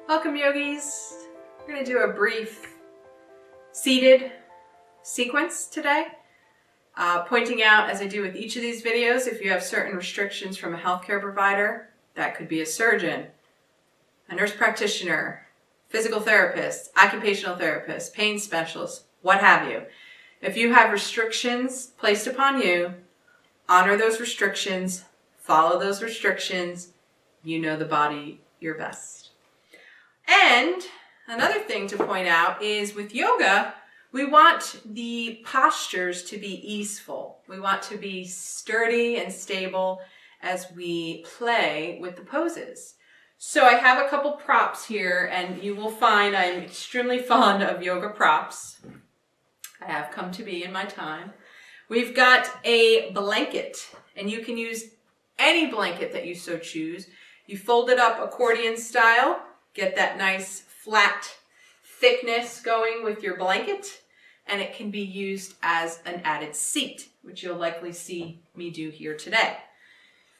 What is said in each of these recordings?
Welcome, yogis. We're going to do a brief seated sequence today, pointing out, as I do with each of these videos, if you have certain restrictions from a healthcare provider. That could be a surgeon, a nurse practitioner, physical therapist, occupational therapist, pain specialist, what have you. If you have restrictions placed upon you, honor those restrictions, follow those restrictions. You know the body your best. And another thing to point out is with yoga, we want the postures to be easeful. We want to be sturdy and stable as we play with the poses. So I have a couple props here, and you will find I'm extremely fond of yoga props. I have come to be in my time. We've got a blanket, and you can use any blanket that you so choose. You fold it up accordion style. Get that nice flat thickness going with your blanket, and it can be used as an added seat, which you'll likely see me do here today.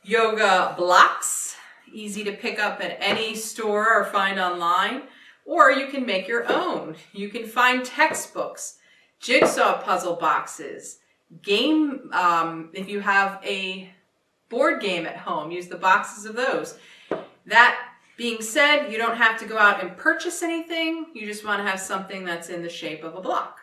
Yoga blocks, easy to pick up at any store or find online, or you can make your own. You can find textbooks, jigsaw puzzle boxes, game, if you have a board game at home, use the boxes of those. That being said, you don't have to go out and purchase anything. You just want to have something that's in the shape of a block.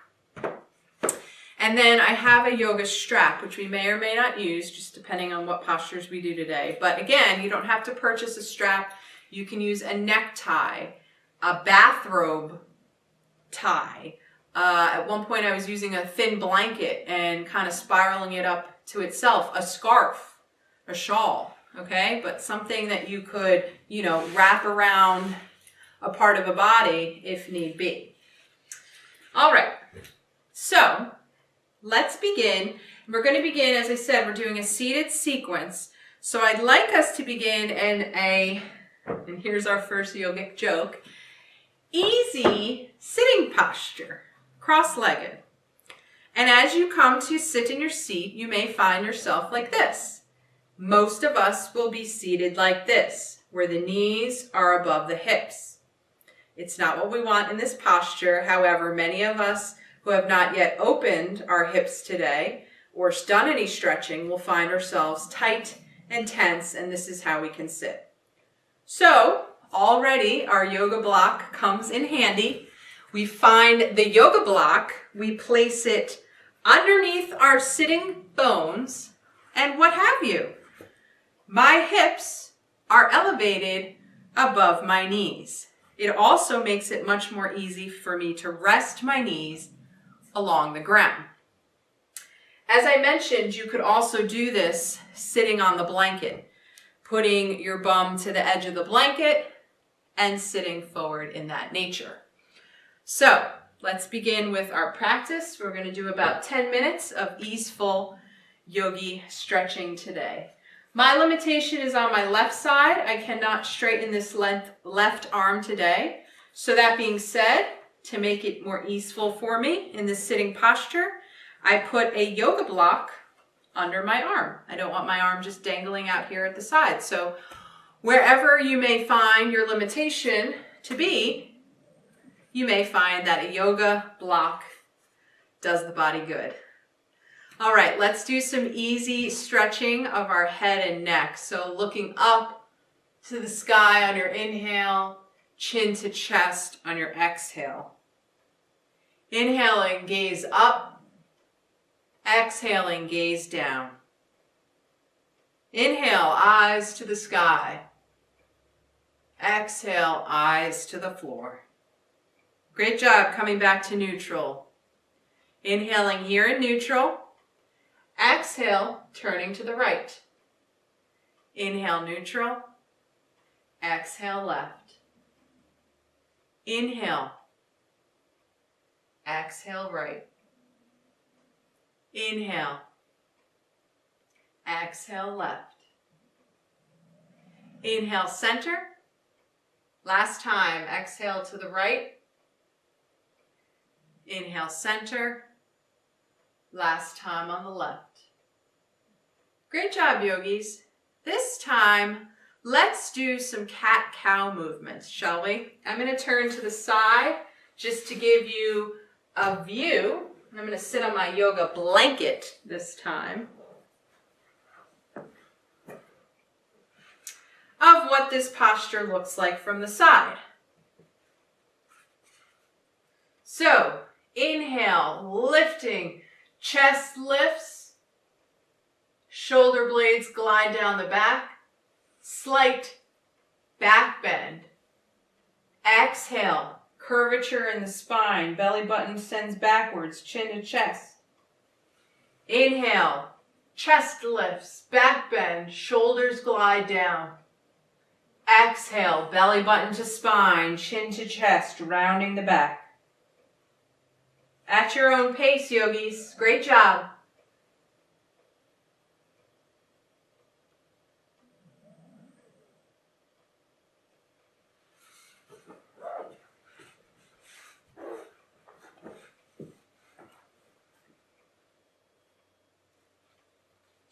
And then I have a yoga strap, which we may or may not use, just depending on what postures we do today. But again, you don't have to purchase a strap. You can use a necktie, a bathrobe tie. At one point I was using a thin blanket and kind of spiraling it up to itself, a scarf, a shawl. Okay, but something that you could, wrap around a part of a body if need be. All right, so let's begin. We're going to begin, as I said, we're doing a seated sequence. So I'd like us to begin in and here's our first yogic joke, easy sitting posture, cross-legged. And as you come to sit in your seat, you may find yourself like this. Most of us will be seated like this, where the knees are above the hips. It's not what we want in this posture. However, many of us who have not yet opened our hips today or done any stretching will find ourselves tight and tense, and this is how we can sit. So already our yoga block comes in handy. We find the yoga block, we place it underneath our sitting bones, and what have you. My hips are elevated above my knees. It also makes it much more easy for me to rest my knees along the ground. As I mentioned, you could also do this sitting on the blanket, putting your bum to the edge of the blanket and sitting forward in that nature. So let's begin with our practice. We're going to do about 10 minutes of easeful yogi stretching today. My limitation is on my left side. I cannot straighten this left arm today. So that being said, to make it more easeful for me in this sitting posture, I put a yoga block under my arm. I don't want my arm just dangling out here at the side. So wherever you may find your limitation to be, you may find that a yoga block does the body good. All right, let's do some easy stretching of our head and neck. So looking up to the sky on your inhale, chin to chest on your exhale. Inhaling, gaze up. Exhaling, gaze down. Inhale, eyes to the sky. Exhale, eyes to the floor. Great job coming back to neutral. Inhaling here in neutral. Exhale, turning to the right. Inhale, neutral. Exhale, left. Inhale. Exhale, right. Inhale. Exhale, left. Inhale, center. Last time, exhale to the right. Inhale, center. Last time on the left. Great job, yogis. This time, Let's do some cat-cow movements, shall we? I'm going to turn to the side just to give you a view. I'm going to sit on my yoga blanket this time of what this posture looks like from the side. So, inhale, lifting, chest lifts, shoulder blades glide down the back, slight back bend. Exhale, curvature in the spine, belly button sends backwards, chin to chest. Inhale, chest lifts, back bend, shoulders glide down. Exhale, belly button to spine, chin to chest, rounding the back. At your own pace, yogis. Great job.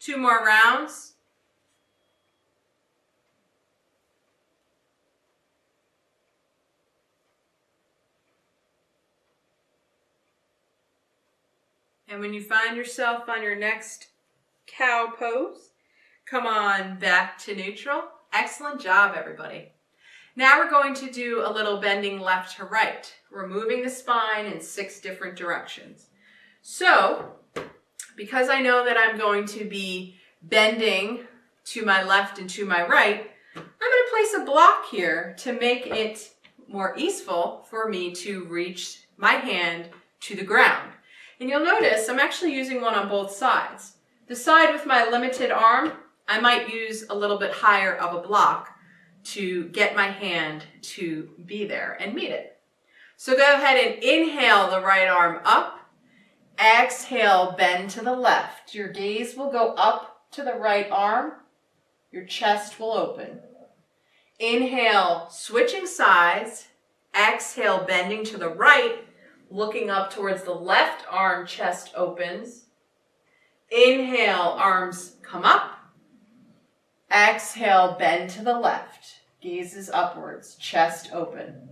Two more rounds. And when you find yourself on your next cow pose, come on back to neutral. Excellent job, everybody. Now we're going to do a little bending left to right. We're moving the spine in 6 different directions. So, because I know that I'm going to be bending to my left and to my right, I'm going to place a block here to make it more easeful for me to reach my hand to the ground. And you'll notice I'm actually using one on both sides. The side with my limited arm, I might use a little bit higher of a block to get my hand to be there and meet it. So go ahead and inhale the right arm up. Exhale, bend to the left. Your gaze will go up to the right arm. Your chest will open. Inhale, switching sides. Exhale, bending to the right. Looking up towards the left arm, chest opens. Inhale, arms come up. Exhale, bend to the left. Gaze is upwards, chest open.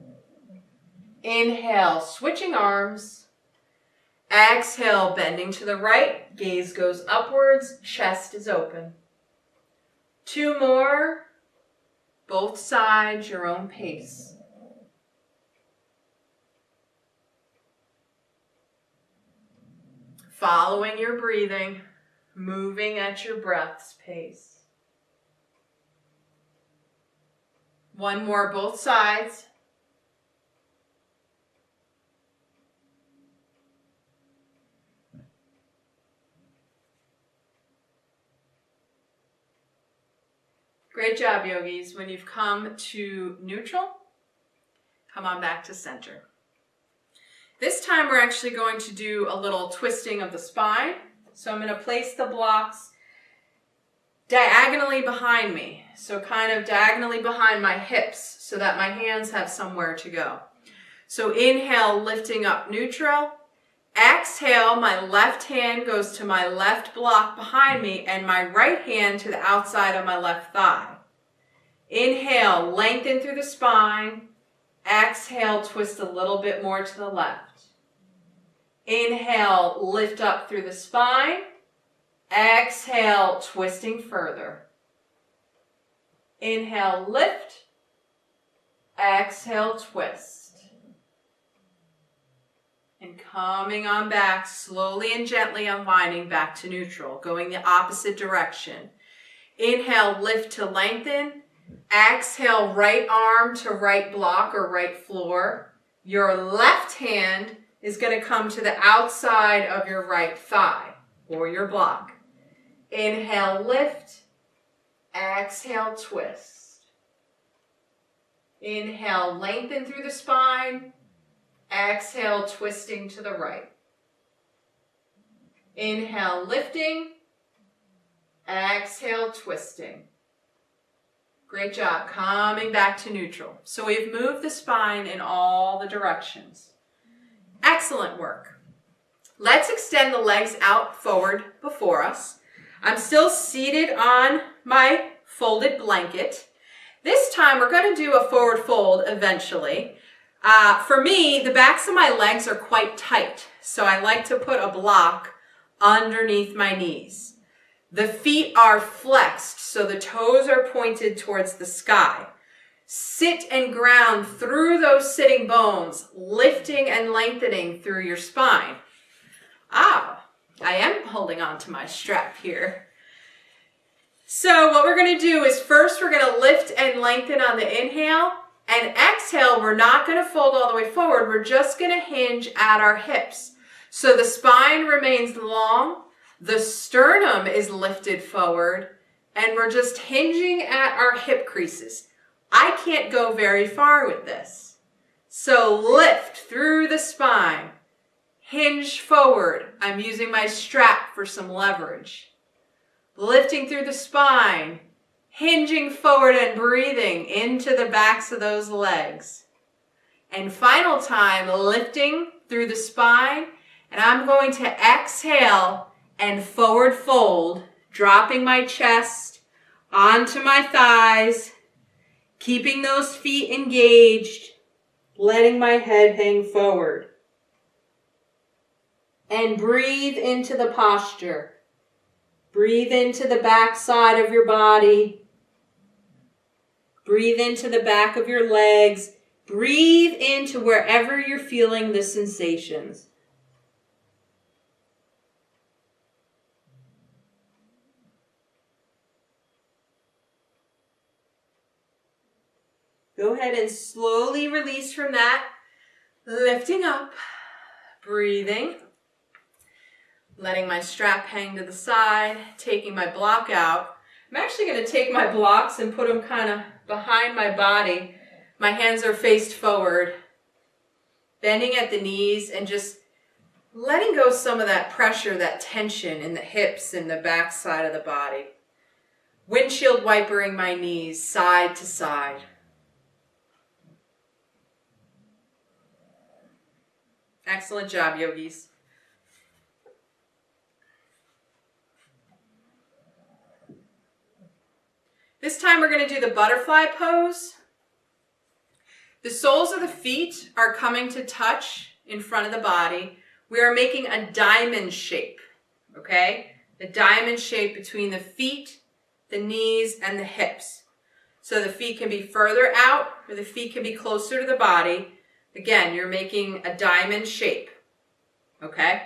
Inhale, switching arms. Exhale, bending to the right. Gaze goes upwards, chest is open. 2 more. Both sides, your own pace. Following your breathing, moving at your breath's pace. 1 more, both sides. Great job, yogis. When you've come to neutral, come on back to center. This time we're actually going to do a little twisting of the spine. So I'm going to place the blocks diagonally behind me. So kind of diagonally behind my hips so that my hands have somewhere to go. So inhale, lifting up neutral. Exhale, my left hand goes to my left block behind me and my right hand to the outside of my left thigh. Inhale, lengthen through the spine. Exhale, twist a little bit more to the left. Inhale, lift up through the spine. Exhale, twisting further. Inhale, lift. Exhale, twist. And coming on back, slowly and gently unwinding back to neutral, going the opposite direction. Inhale, lift to lengthen. Exhale, right arm to right block or right floor. Your left hand is going to come to the outside of your right thigh or your block. Inhale, lift. Exhale, twist. Inhale, lengthen through the spine. Exhale, twisting to the right. Inhale, lifting. Exhale, twisting. Great job. Coming back to neutral. So we've moved the spine in all the directions. Excellent work. Let's extend the legs out forward before us. I'm still seated on my folded blanket. This time we're going to do a forward fold eventually. For me, the backs of my legs are quite tight, so I like to put a block underneath my knees. The feet are flexed, so the toes are pointed towards the sky. Sit and ground through those sitting bones, lifting and lengthening through your spine. I am holding on to my strap here. So what we're going to do is first we're going to lift and lengthen on the inhale, and exhale, we're not going to fold all the way forward. We're just going to hinge at our hips. So the spine remains long, the sternum is lifted forward, and we're just hinging at our hip creases. I can't go very far with this. So lift through the spine, hinge forward. I'm using my strap for some leverage. Lifting through the spine, hinging forward and breathing into the backs of those legs. And final time, lifting through the spine, and I'm going to exhale and forward fold, dropping my chest onto my thighs, keeping those feet engaged, letting my head hang forward. And breathe into the posture. Breathe into the back side of your body. Breathe into the back of your legs. Breathe into wherever you're feeling the sensations. Go ahead and slowly release from that. Lifting up, breathing. Letting my strap hang to the side, taking my block out. I'm actually going to take my blocks and put them kind of behind my body. My hands are faced forward, bending at the knees and just letting go some of that pressure, that tension in the hips and the back side of the body. Windshield wipering my knees side to side. Excellent job, yogis. This time we're going to do the butterfly pose. The soles of the feet are coming to touch in front of the body. We are making a diamond shape, okay? The diamond shape between the feet, the knees, and the hips. So the feet can be further out or the feet can be closer to the body. Again, you're making a diamond shape, okay?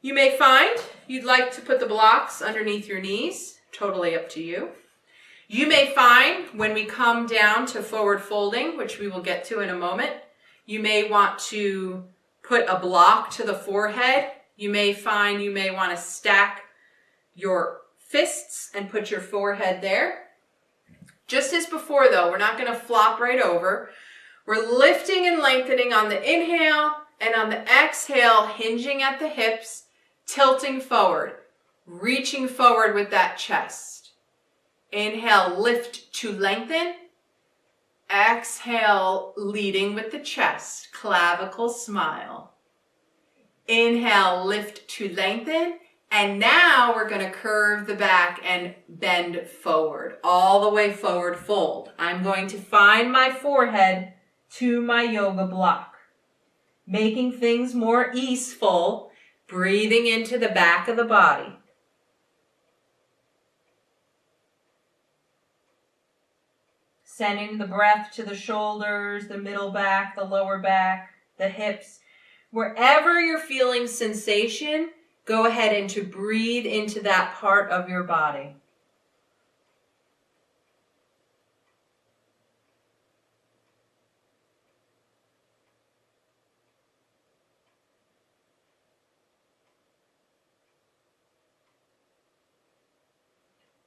You may find you'd like to put the blocks underneath your knees. Totally up to you. You may find when we come down to forward folding, which we will get to in a moment, you may want to put a block to the forehead. You may find you may want to stack your fists and put your forehead there. Just as before though, we're not going to flop right over. We're lifting and lengthening on the inhale, and on the exhale, hinging at the hips, tilting forward, reaching forward with that chest. Inhale, lift to lengthen. Exhale, leading with the chest, clavicle smile. Inhale, lift to lengthen. And now we're going to curve the back and bend forward, all the way forward fold. I'm going to find my forehead to my yoga block, making things more easeful, breathing into the back of the body. Sending the breath to the shoulders, the middle back, the lower back, the hips. Wherever you're feeling sensation, go ahead and to breathe into that part of your body.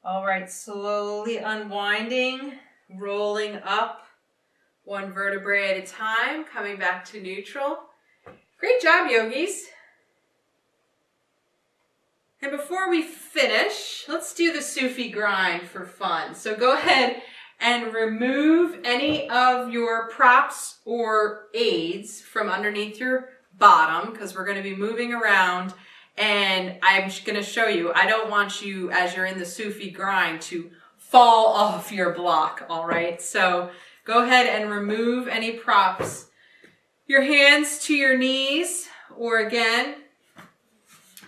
All right, slowly unwinding. Rolling up one vertebrae at a time, coming back to neutral. Great job, yogis. And before we finish, let's do the Sufi Grind for fun. So go ahead and remove any of your props or aids from underneath your bottom, because we're going to be moving around, and I'm going to show you, I don't want you, as you're in the Sufi Grind, to fall off your block, all right? So go ahead and remove any props. Your hands to your knees, or again,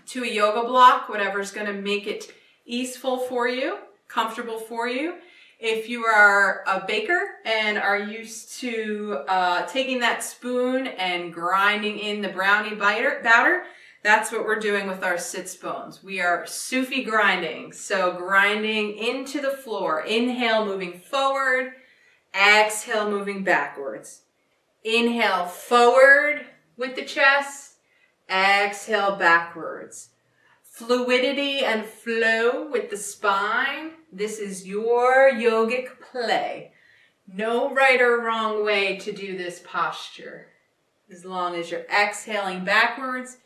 to a yoga block, whatever's gonna make it easeful for you, comfortable for you. If you are a baker and are used to taking that spoon and grinding in the brownie batter, that's what we're doing with our sits bones. We are Sufi grinding. So grinding into the floor. Inhale, moving forward. Exhale, moving backwards. Inhale, forward with the chest. Exhale, backwards. Fluidity and flow with the spine. This is your yogic play. No right or wrong way to do this posture. As long as you're exhaling backwards,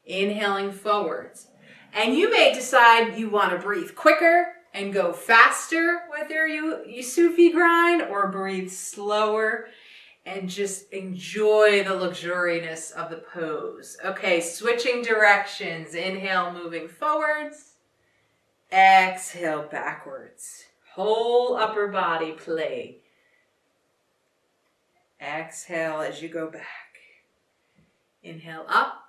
inhaling forwards. And you may decide you want to breathe quicker and go faster with your Sufi grind, or breathe slower and just enjoy the luxuriousness of the pose. Okay, switching directions. Inhale, moving forwards. Exhale, backwards. Whole upper body play. Exhale as you go back. Inhale up.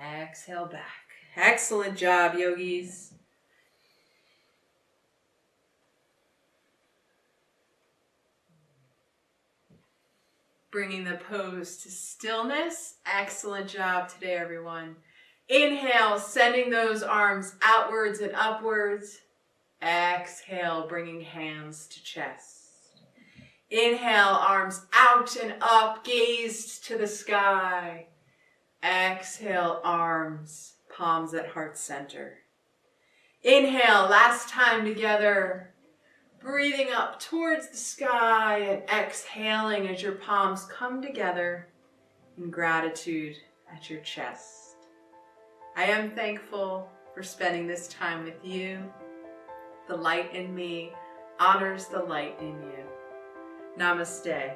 Exhale back. Excellent job, yogis. Bringing the pose to stillness. Excellent job today, everyone. Inhale, sending those arms outwards and upwards. Exhale, bringing hands to chest. Inhale, arms out and up, gaze to the sky. Exhale, arms, palms at heart center. Inhale, last time together. Breathing up towards the sky and exhaling as your palms come together in gratitude at your chest. I am thankful for spending this time with you. The light in me honors the light in you. Namaste.